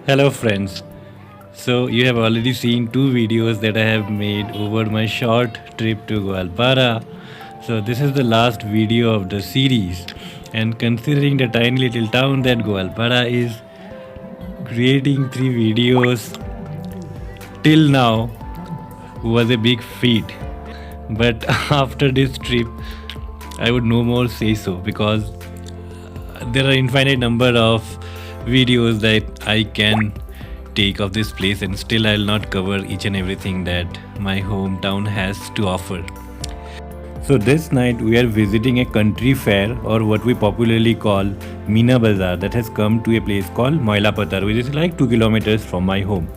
Hello friends. So you have already seen two videos that I have made over my short trip to Goalpara. So this is the last video of the series, and considering the tiny little town that Goalpara is, creating three videos till now was a big feat. But after this trip I would no more say so, because there are infinite number of videos that I can take of this place, and still I'll not cover each and everything that my hometown has to offer. So this night we are visiting a country fair, or what we popularly call Meenabazar, that has come to a place called Meghalaya, which is like 2 kilometers from my home.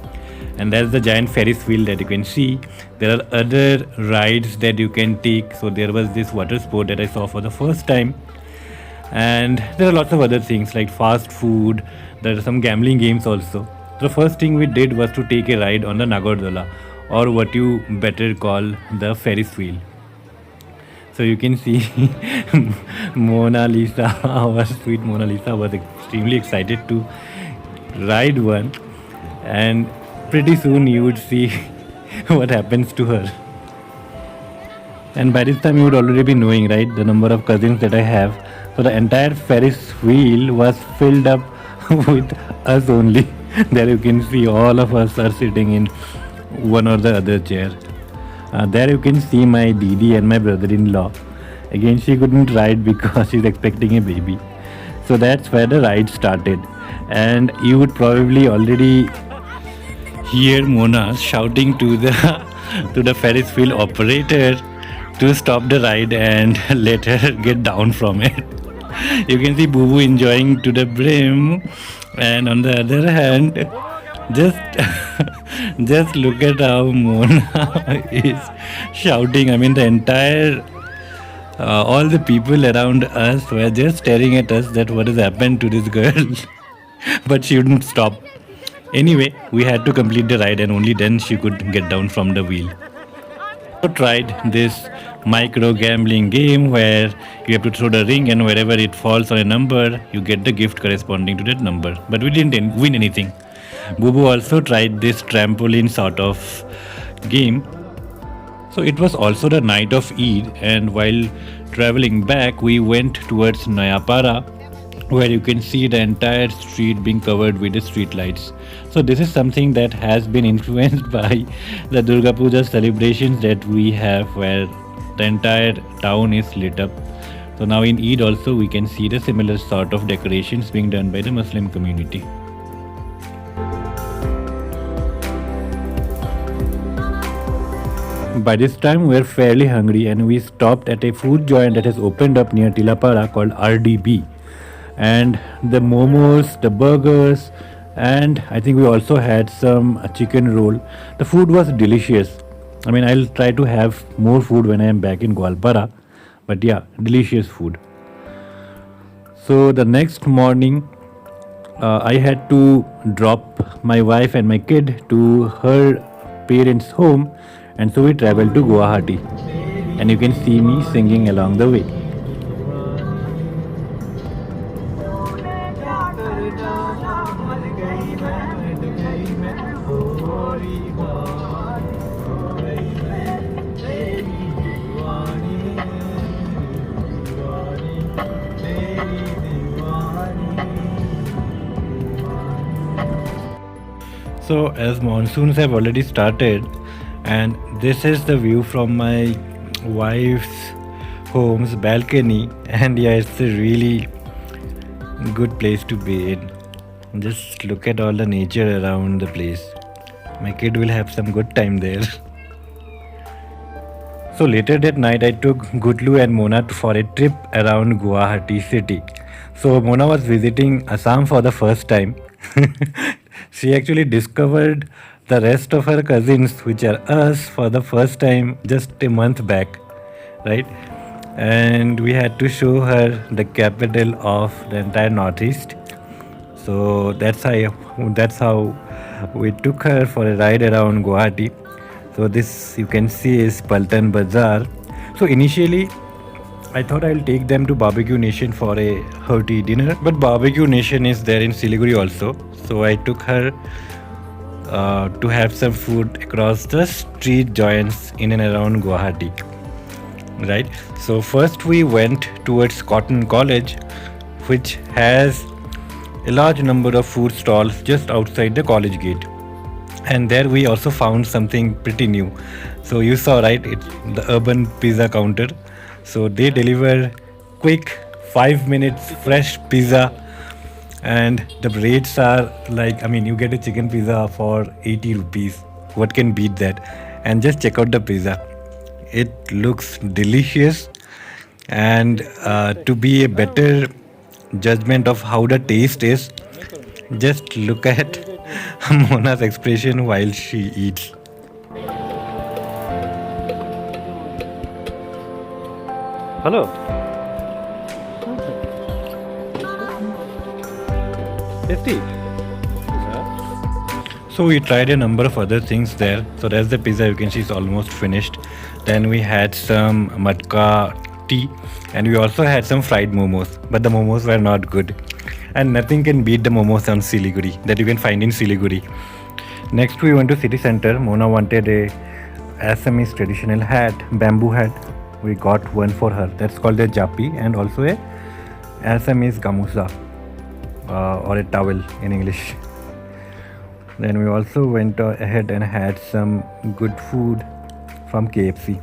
And that's the giant Ferris wheel that you can see. There are other rides that you can take. So there was this water sport that I saw for the first time, and there are lots of other things like fast food. There are some gambling games also. The first thing we did was to take a ride on the Nagardola, or what you better call the Ferris wheel. So you can see Mona Lisa, our sweet Mona Lisa, was extremely excited to ride one, and pretty soon you would see what happens to her. And by this time you would already be knowing, right, the number of cousins that I have. So the entire Ferris wheel was filled up with us only. There you can see all of us are sitting in one or the other chair. There you can see my Didi and my brother-in-law. Again, she couldn't ride because she's expecting a baby. So that's where the ride started. And you would probably already hear Mona shouting to the to the Ferris wheel operator to stop the ride and let her get down from it. You can see Boo Boo enjoying to the brim, and on the other hand, just just look at how Mona is shouting. I mean, the entire all the people around us were just staring at us that what has happened to this girl, but she wouldn't stop. Anyway, we had to complete the ride, and only then she could get down from the wheel. Tried this micro gambling game where you have to throw the ring, and wherever it falls on a number you get the gift corresponding to that number, but we didn't win anything. Bubu also tried this trampoline sort of game. So it was also the night of Eid, and while traveling back we went towards Nayapara, where you can see the entire street being covered with the street lights. So this is something that has been influenced by the Durga Puja celebrations that we have, where the entire town is lit up. So now in Eid also we can see the similar sort of decorations being done by the Muslim community. By this time we were fairly hungry, and we stopped at a food joint that has opened up near Tilapara called RDB. And the momos, the burgers, and I think we also had some chicken roll. The food was delicious. I mean, I'll try to have more food when I am back in Goalpara, but yeah, delicious food. So the next morning I had to drop my wife and my kid to her parents' home, and so we traveled to Guwahati, and you can see me singing along the way. So as monsoons have already started, and this is the view from my wife's home's balcony, and yeah, it's a really good place to be in. Just look at all the nature around the place. My kid will have some good time there. So later that night I took Gutlu and Mona for a trip around Guwahati city. So Mona was visiting Assam for the first time. She actually discovered the rest of her cousins, which are us, for the first time just a month back, right? And we had to show her the capital of the entire Northeast. So that's how we took her for a ride around Guwahati. So this you can see is Spartan Bazaar. So initially I thought I'll take them to Barbecue Nation for a hearty dinner, but Barbecue Nation is there in Siliguri also. So I took her to have some food across the street joints in and around Guwahati. Right. So first we went towards Cotton College, which has a large number of food stalls just outside the college gate. And there we also found something pretty new. So you saw, right? It's the urban pizza counter. So they deliver quick 5 minutes fresh pizza, and the rates are like, I mean, you get a chicken pizza for 80 rupees. What can beat that? And just check out the pizza. It looks delicious, and to be a better judgment of how the taste is, just look at Mona's expression while she eats. Hello. Tasty. So we tried a number of other things there. So that's the pizza, you can see it's almost finished. Then we had some matka tea, and we also had some fried momos, but the momos were not good. And nothing can beat the momos on Siliguri that you can find in Siliguri. Next we went to city center. Mona wanted a Assamese traditional hat, bamboo hat. We got one for her. That's called a japi, and also a Assamese gamusa, or a towel in English. Then we also went ahead and had some good food from KFC.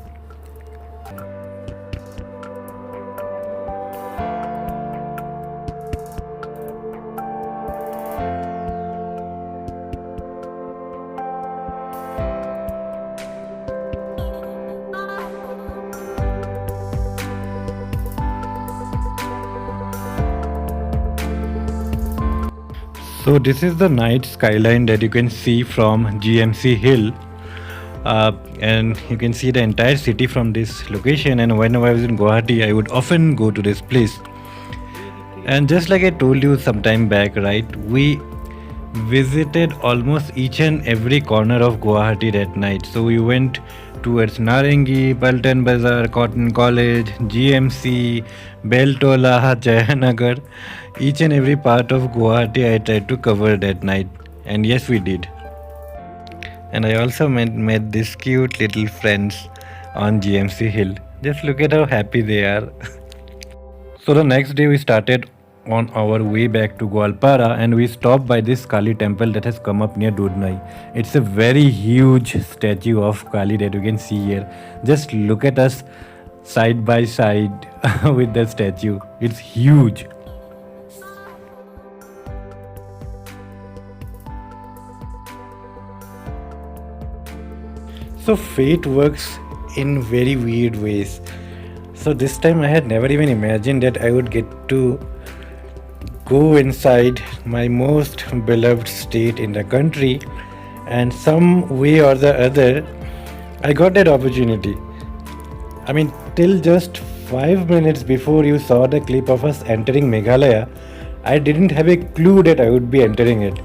So this is the night skyline that you can see from GMC Hill, and you can see the entire city from this location. And whenever I was in Guwahati, I would often go to this place. And just like I told you some time back, right, we visited almost each and every corner of Guwahati that night. So we went towards Narangi, Spartan Bazaar, Cotton College, GMC, Beltola, Jayanagar. Each and every part of Guwahati I tried to cover that night. And yes, we did. And I also met these cute little friends on GMC Hill. Just look at how happy they are. So the next day we started on our way back to Goalpara, and we stopped by this Kali temple that has come up near Dudnai. It's a very huge statue of Kali that you can see here. Just look at us side by side with the statue. It's huge. So fate works in very weird ways. So this time I had never even imagined that I would get to go inside my most beloved state in the country, and some way or the other I got that opportunity. I mean, till just 5 minutes before you saw the clip of us entering Meghalaya, I didn't have a clue that I would be entering it.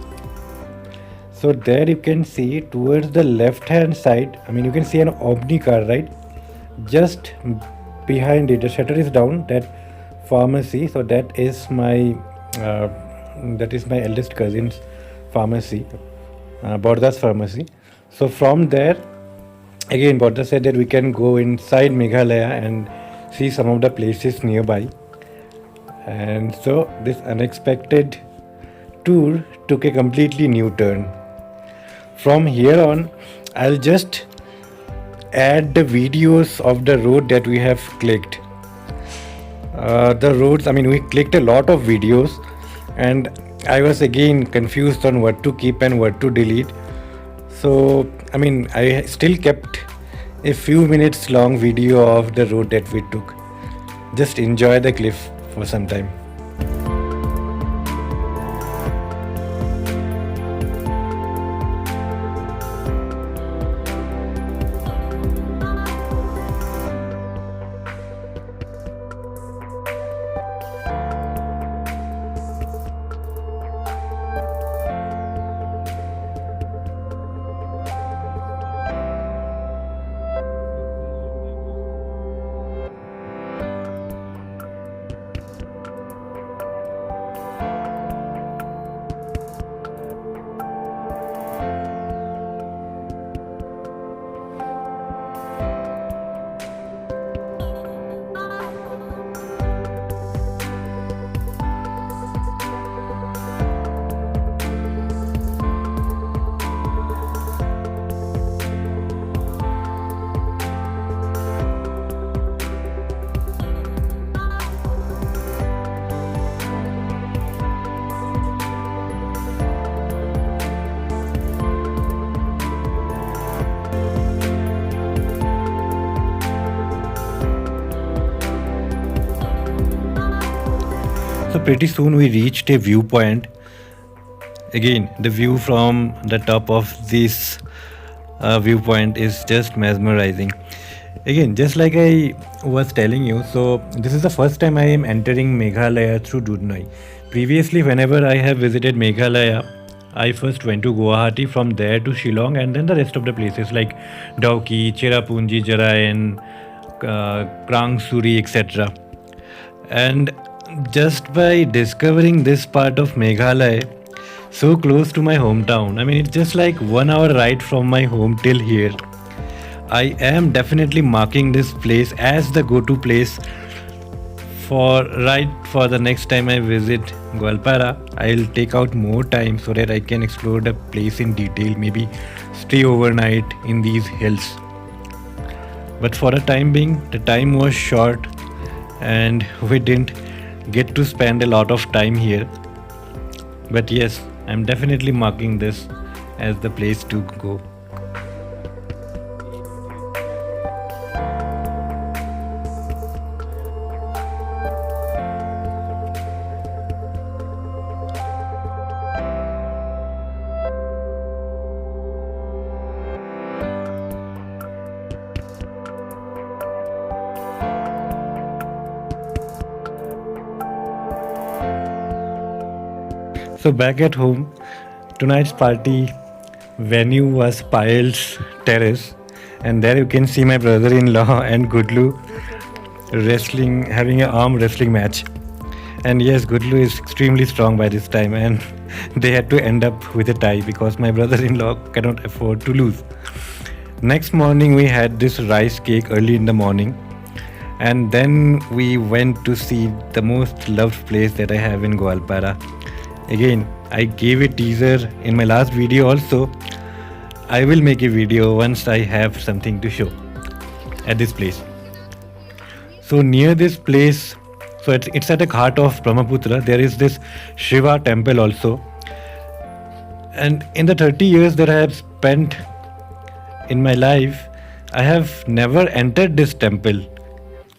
So there you can see towards the left hand side, I mean, you can see an Omni car, right? Just behind it, the shutter is down, that pharmacy. So that is my eldest cousin's pharmacy, Borda's pharmacy. So from there, again, Borda said that we can go inside Meghalaya and see some of the places nearby. And so this unexpected tour took a completely new turn. From here on, I'll just add the videos of the road that we have clicked. The roads, I mean, we clicked a lot of videos, and I was again confused on what to keep and what to delete. So, I mean, I still kept a few minutes long video of the road that we took. Just enjoy the cliff for some time. So pretty soon we reached a viewpoint. Again, the view from the top of this viewpoint is just mesmerizing. Again, just like I was telling you, so this is the first time I am entering Meghalaya through Chutney. Previously, whenever I have visited Meghalaya, I first went to Guwahati, from there to Shillong, and then the rest of the places like Dauki, Cherrapunji, Jarayan, Krang Suri, etc. And just by discovering this part of Meghalaya, so close to my hometown, I mean, it's just like 1 hour ride from my home till here. I am definitely marking this place as the go-to place for the next time I visit Goalpara. I'll take out more time so that I can explore the place in detail, maybe stay overnight in these hills. But for the time being, the time was short and we didn't get to spend a lot of time here. But yes, I'm definitely marking this as the place to go. So back at home, tonight's party venue was Payal's terrace, and there you can see my brother-in-law and Gudlu wrestling, having an arm wrestling match. And yes, Gudlu is extremely strong by this time, and they had to end up with a tie because my brother-in-law cannot afford to lose. Next morning, we had this rice cake early in the morning, and then we went to see the most loved place that I have in Goalpara. Again, I gave a teaser in my last video also. I will make a video once I have something to show at this place. So near this place, so it's at the heart of Brahmaputra, there is this Shiva Temple also. And in the 30 years that I have spent in my life, I have never entered this temple.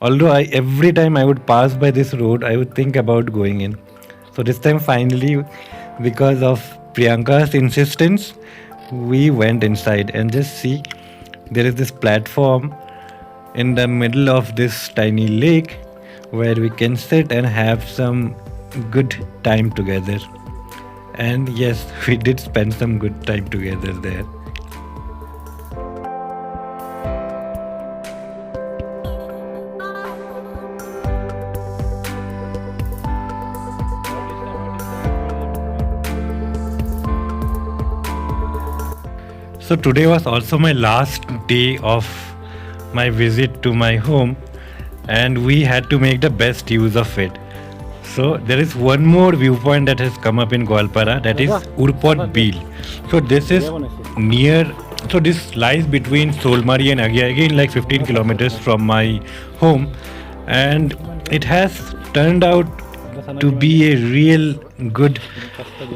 Although every time I would pass by this road, I would think about going in. So this time finally, because of Priyanka's insistence, we went inside, and just see, there is this platform in the middle of this tiny lake where we can sit and have some good time together. And yes, we did spend some good time together there. So today was also my last day of my visit to my home, and we had to make the best use of it. So there is one more viewpoint that has come up in Goalpara, that is Urpod Beel. So this is near, so this lies between Solmari and Agia, again like 15 kilometers from my home, and it has turned out to be a real good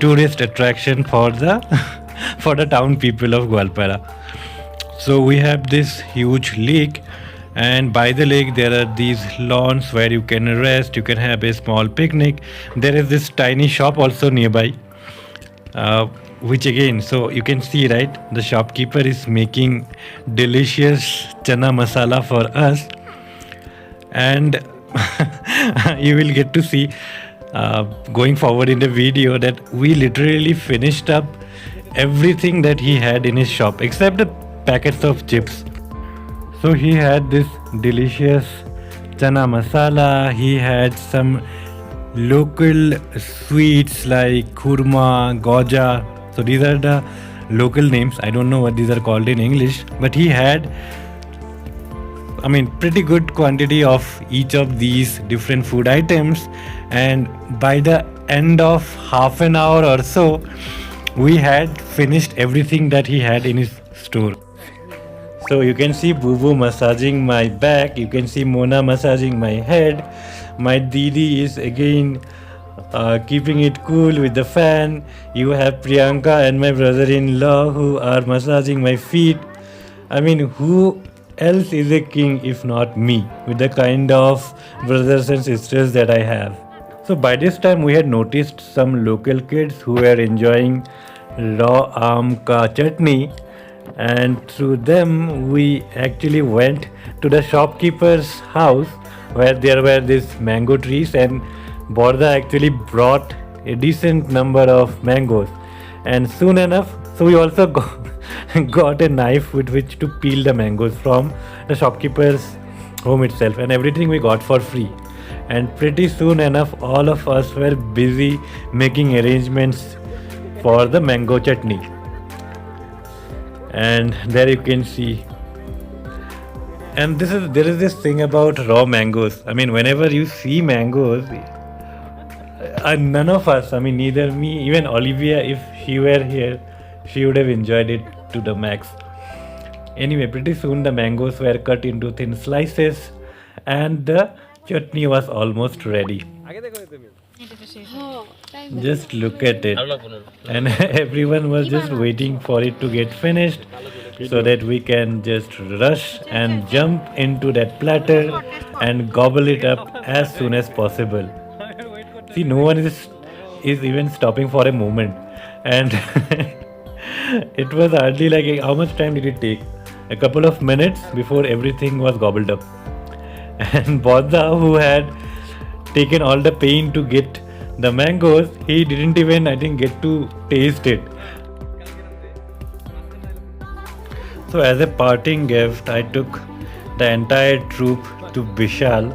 tourist attraction for the for the town people of Goalpara. So we have this huge lake, and by the lake there are these lawns where you can rest, you can have a small picnic. There is this tiny shop also nearby, which again, so you can see, right, the shopkeeper is making delicious chana masala for us, and you will get to see going forward in the video that we literally finished up everything that he had in his shop except the packets of chips. So he had this delicious chana masala, he had some local sweets like khurma, goja. So these are the local names, I don't know what these are called in English, but he had, I mean, pretty good quantity of each of these different food items. And by the end of half an hour or so, we had finished everything that he had in his store. So you can see Boo massaging my back, you can see Mona massaging my head, my Didi is again keeping it cool with the fan. You have Priyanka and my brother-in-law who are massaging my feet. I mean, who else is a king if not me, with the kind of brothers and sisters that I have? So by this time we had noticed some local kids who were enjoying raw ka chutney, and through them we actually went to the shopkeeper's house where there were these mango trees, and Borda actually brought a decent number of mangoes. And soon enough, so we also got a knife with which to peel the mangoes from the shopkeeper's home itself, and everything we got for free. And pretty soon enough, all of us were busy making arrangements for the mango chutney. And there you can see, and there is this thing about raw mangoes. I mean, whenever you see mangoes, none of us, I mean, neither me, even Olivia, if she were here, she would have enjoyed it to the max. Anyway, pretty soon the mangoes were cut into thin slices and the chutney was almost ready. Just look at it. And everyone was just waiting for it to get finished so that we can just rush and jump into that platter and gobble it up as soon as possible. See, no one is even stopping for a moment. And it was hardly like, how much time did it take? A couple of minutes before everything was gobbled up. And Bodha, who had taken all the pain to get the mangoes, he didn't even, I think, get to taste it. So as a parting gift, I took the entire troop to Bishal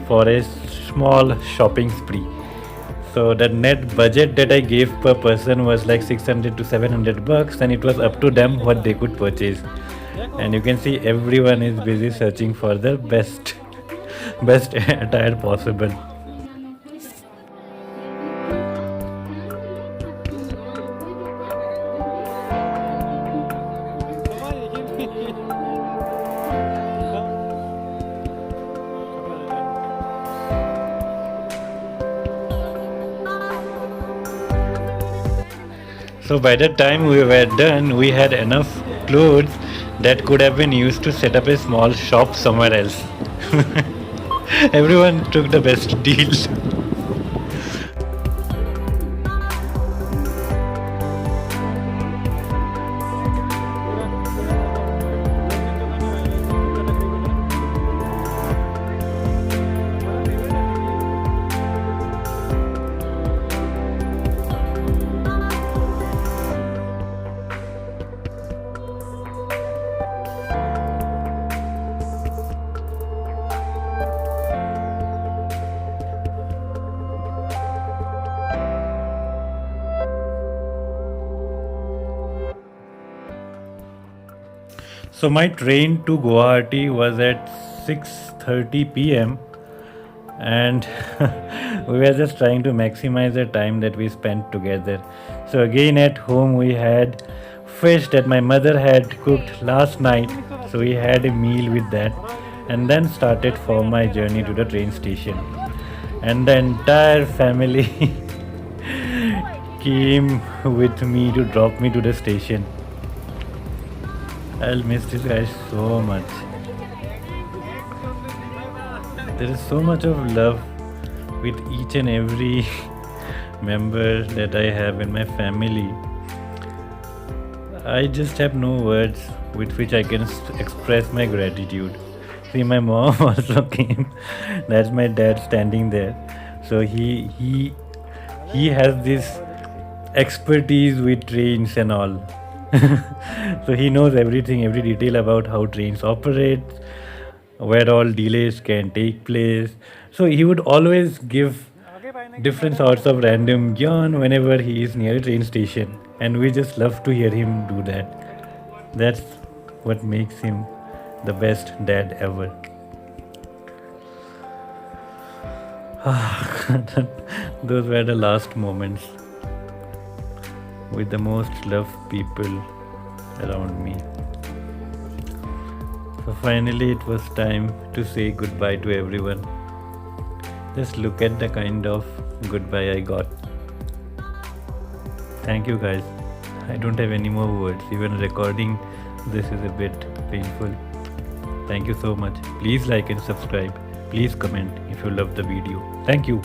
for a small shopping spree. So the net budget that I gave per person was like 600 to 700 bucks, and it was up to them what they could purchase. And you can see everyone is busy searching for the best attire possible. So by the time we were done, we had enough clothes that could have been used to set up a small shop somewhere else. Everyone took the best deal. So my train to Guwahati was at 6:30 p.m. and we were just trying to maximize the time that we spent together. So again at home we had fish that my mother had cooked last night. So we had a meal with that and then started for my journey to the train station. And the entire family came with me to drop me to the station. I'll miss these guys so much. There is so much of love with each and every member that I have in my family. I just have no words with which I can express my gratitude. See, my mom also came. That's my dad standing there. So he has this expertise with trains and all. So he knows everything, every detail about how trains operate, where all delays can take place. So he would always give different sorts of random yarn whenever he is near a train station, and we just love to hear him do that. That's what makes him the best dad ever. Those were the last moments with the most loved people around me. So finally it was time to say goodbye to everyone. Just look at the kind of goodbye I got. Thank you guys. I don't have any more words. Even recording this is a bit painful. Thank you so much. Please like and subscribe. Please comment if you love the video. Thank you.